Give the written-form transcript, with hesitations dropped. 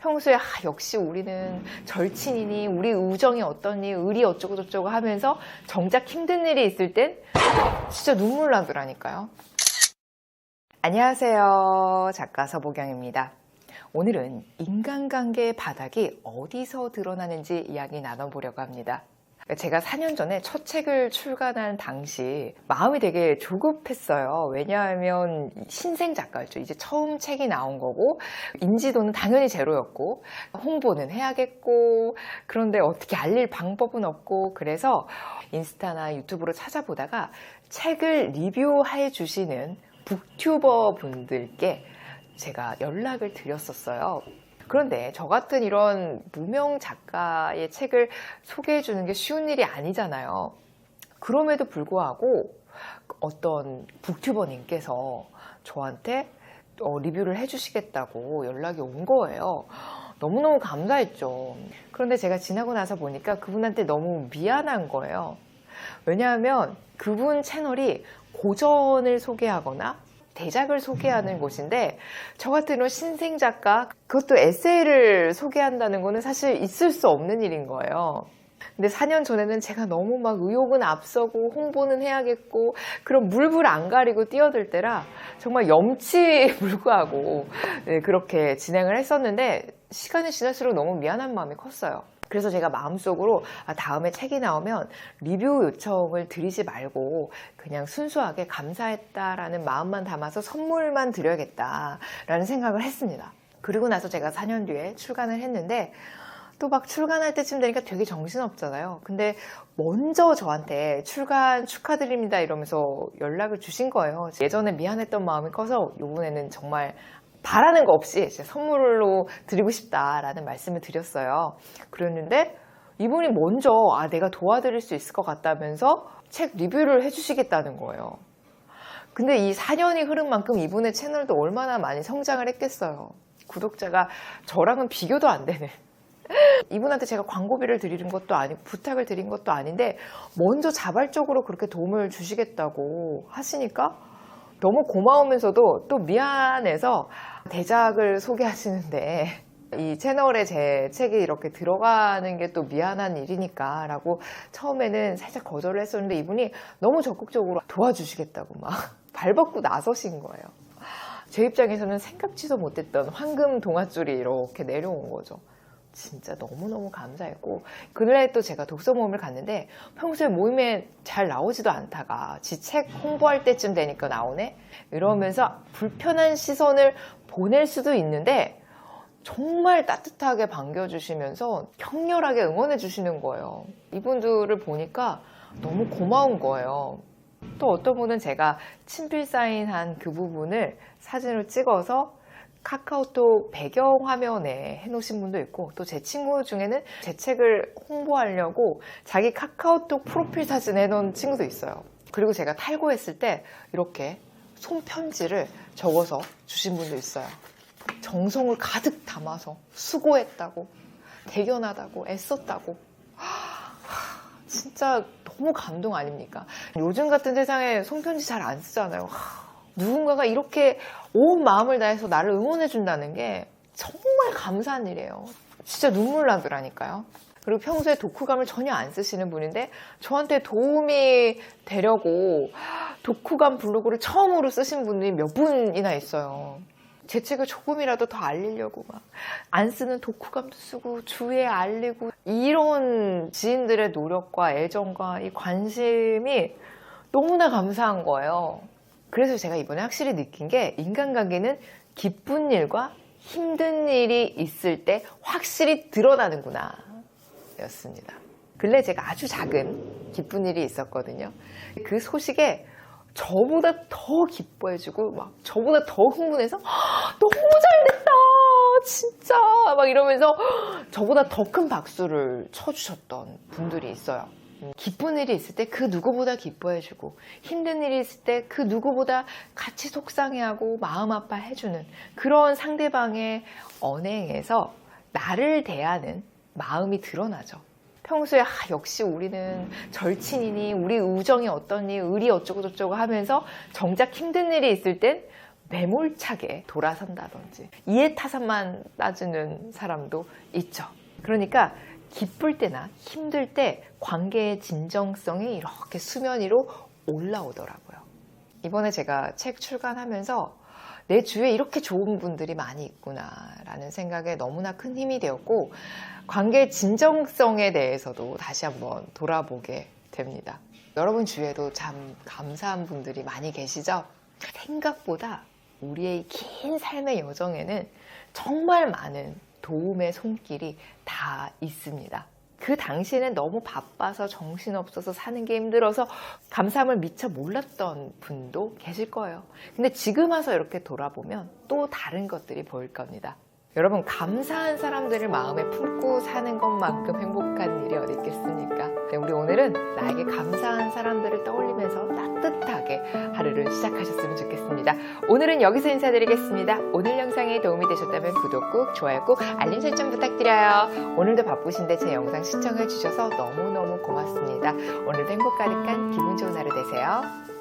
평소에 역시 우리는 절친이니 우리 우정이 어떠니 의리 어쩌고 저쩌고 하면서 정작 힘든 일이 있을 땐 진짜 눈물 나더라니까요. 안녕하세요. 작가 서보경입니다. 오늘은 인간관계의 바닥이 어디서 드러나는지 이야기 나눠보려고 합니다. 제가 4년 전에 첫 책을 출간한 당시 마음이 되게 조급했어요. 왜냐하면 신생 작가였죠. 이제 처음 책이 나온 거고 인지도는 당연히 제로였고 홍보는 해야겠고 그런데 어떻게 알릴 방법은 없고 그래서 인스타나 유튜브로 찾아보다가 책을 리뷰해 주시는 북튜버 분들께 제가 연락을 드렸었어요. 그런데 저 같은 이런 무명 작가의 책을 소개해 주는 게 쉬운 일이 아니잖아요. 그럼에도 불구하고 어떤 북튜버님께서 저한테 리뷰를 해주시겠다고 연락이 온 거예요. 너무너무 감사했죠. 그런데 제가 지나고 나서 보니까 그분한테 너무 미안한 거예요. 왜냐하면 그분 채널이 고전을 소개하거나 대작을 소개하는 곳인데 저 같은 이런 신생 작가 그것도 에세이를 소개한다는 거는 사실 있을 수 없는 일인 거예요. 근데 4년 전에는 제가 너무 막 의욕은 앞서고 홍보는 해야겠고 그런 물불 안 가리고 뛰어들 때라 정말 염치불구하고 그렇게 진행을 했었는데 시간이 지날수록 너무 미안한 마음이 컸어요. 그래서 제가 마음속으로 다음에 책이 나오면 리뷰 요청을 드리지 말고 그냥 순수하게 감사했다라는 마음만 담아서 선물만 드려야겠다라는 생각을 했습니다. 그리고 나서 제가 4년 뒤에 출간을 했는데 또 막 출간할 때쯤 되니까 되게 정신없잖아요. 근데 먼저 저한테 출간 축하드립니다 이러면서 연락을 주신 거예요. 예전에 미안했던 마음이 커서 이번에는 정말 바라는 거 없이 선물로 드리고 싶다라는 말씀을 드렸어요. 그랬는데 이분이 먼저 내가 도와드릴 수 있을 것 같다면서 책 리뷰를 해주시겠다는 거예요. 근데 이 4년이 흐른 만큼 이분의 채널도 얼마나 많이 성장을 했겠어요. 구독자가 저랑은 비교도 안 되는. 이분한테 제가 광고비를 드리는 것도 아니고 부탁을 드린 것도 아닌데 먼저 자발적으로 그렇게 도움을 주시겠다고 하시니까 너무 고마우면서도 또 미안해서 대작을 소개하시는데 이 채널에 제 책이 이렇게 들어가는 게 또 미안한 일이니까 라고 처음에는 살짝 거절을 했었는데 이분이 너무 적극적으로 도와주시겠다고 막 발벗고 나서신 거예요. 제 입장에서는 생각지도 못했던 황금 동아줄이 이렇게 내려온 거죠. 진짜 너무너무 감사했고 그날에 또 제가 독서 모임을 갔는데 평소에 모임에 잘 나오지도 않다가 지 책 홍보할 때쯤 되니까 나오네? 이러면서 불편한 시선을 보낼 수도 있는데 정말 따뜻하게 반겨주시면서 격렬하게 응원해 주시는 거예요. 이분들을 보니까 너무 고마운 거예요. 또 어떤 분은 제가 친필 사인한 그 부분을 사진을 찍어서 카카오톡 배경화면에 해놓으신 분도 있고 또 제 친구 중에는 제 책을 홍보하려고 자기 카카오톡 프로필 사진 해놓은 친구도 있어요. 그리고 제가 탈고했을 때 이렇게 손편지를 적어서 주신 분도 있어요. 정성을 가득 담아서 수고했다고 대견하다고 애썼다고 진짜 너무 감동 아닙니까? 요즘 같은 세상에 손편지 잘 안 쓰잖아요. 누군가가 이렇게 온 마음을 다해서 나를 응원해 준다는 게 정말 감사한 일이에요. 진짜 눈물 나더라니까요. 그리고 평소에 독후감을 전혀 안 쓰시는 분인데 저한테 도움이 되려고 독후감 블로그를 처음으로 쓰신 분이 몇 분이나 있어요. 제 책을 조금이라도 더 알리려고 막 안 쓰는 독후감도 쓰고 주위에 알리고 이런 지인들의 노력과 애정과 이 관심이 너무나 감사한 거예요. 그래서 제가 이번에 확실히 느낀 게 인간관계는 기쁜 일과 힘든 일이 있을 때 확실히 드러나는구나 였습니다. 근래 제가 아주 작은 기쁜 일이 있었거든요. 그 소식에 저보다 더 기뻐해주고 막 저보다 더 흥분해서 너무 잘됐다 진짜 막 이러면서 저보다 더 큰 박수를 쳐주셨던 분들이 있어요. 기쁜 일이 있을 때 그 누구보다 기뻐해주고 힘든 일이 있을 때 그 누구보다 같이 속상해하고 마음 아파해주는 그런 상대방의 언행에서 나를 대하는 마음이 드러나죠. 평소에 역시 우리는 절친이니 우리 우정이 어떠니 의리 어쩌고 저쩌고 하면서 정작 힘든 일이 있을 땐 매몰차게 돌아선다든지 이해타산만 따지는 사람도 있죠. 그러니까 기쁠 때나 힘들 때 관계의 진정성이 이렇게 수면 위로 올라오더라고요. 이번에 제가 책 출간하면서 내 주위에 이렇게 좋은 분들이 많이 있구나라는 생각에 너무나 큰 힘이 되었고, 관계의 진정성에 대해서도 다시 한번 돌아보게 됩니다. 여러분 주위에도 참 감사한 분들이 많이 계시죠? 생각보다 우리의 긴 삶의 여정에는 정말 많은 도움의 손길이 다 있습니다. 그 당시에는 너무 바빠서 정신없어서 사는 게 힘들어서 감사함을 미처 몰랐던 분도 계실 거예요. 근데 지금 와서 이렇게 돌아보면 또 다른 것들이 보일 겁니다. 여러분, 감사한 사람들을 마음에 품고 사는 것만큼 행복한 일이 어디 있겠습니까? 네, 우리 오늘은 나에게 감사한 사람들을 떠올리면서 따뜻하게 하루를 시작하셨으면 좋겠습니다. 오늘은 여기서 인사드리겠습니다. 오늘 영상이 도움이 되셨다면 구독 꾹, 좋아요 꾹, 알림 설정 부탁드려요. 오늘도 바쁘신데 제 영상 시청해 주셔서 너무너무 고맙습니다. 오늘도 행복 가득한 기분 좋은 하루 되세요.